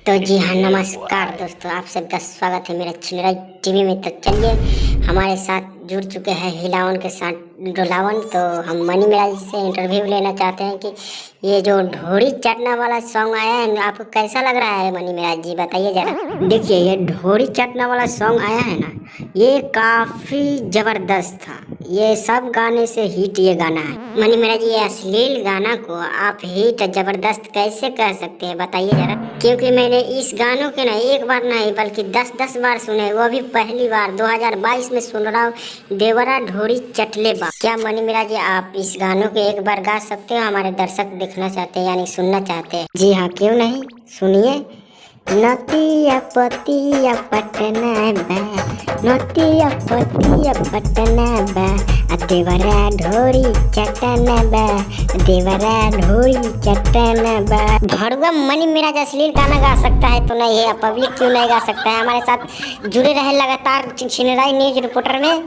तो जी हाँ, नमस्कार दोस्तों, आप सबका स्वागत है मेरा चिनराई टीवी में। तो चलिए हमारे साथ जुड़ चुके हैं हिलावन के साथ डोलावन। तो हम मनी मिराज जी से इंटरव्यू लेना चाहते हैं कि ये जो ढोरी चटना वाला सॉन्ग आया है आपको कैसा लग रहा है मनी मिराज जी, बताइए जरा। देखिए, ये ढोरी चटना वाला सॉन्ग आया है ना, ये काफ़ी ज़बरदस्त था। ये सब गाने से हिट ये गाना है। मनी मिराज जी, ये अश्लील गाना को आप हिट ज़बरदस्त कैसे कह सकते हैं, बताइए जरा। क्योंकि मैंने इस गानों के ना एक बार नहीं बल्कि 10-10 बार सुने, वो भी पहली बार 2022 में सुन रहा हूँ। देवरा ढोरी चटले बा। क्या मनी मिराज जी आप इस गानों को एक बार गा सकते हो? हमारे दर्शक देखना चाहते हैं, यानी सुनना चाहते हैं। जी हाँ, क्यों नहीं, सुनिए। नतिया पतिया पटना बा, नतिया पतिया पटना बा, देवरा ढोरी चटना बा, देवरा ढोरी चटना बा। भड़ुआ मनी मिराज अश्लील गाना गा सकता है तो नहीं है, पब्लिक क्यों नहीं गा सकता है? हमारे साथ जुड़े रहे लगातार चिनराई न्यूज रिपोर्टर में।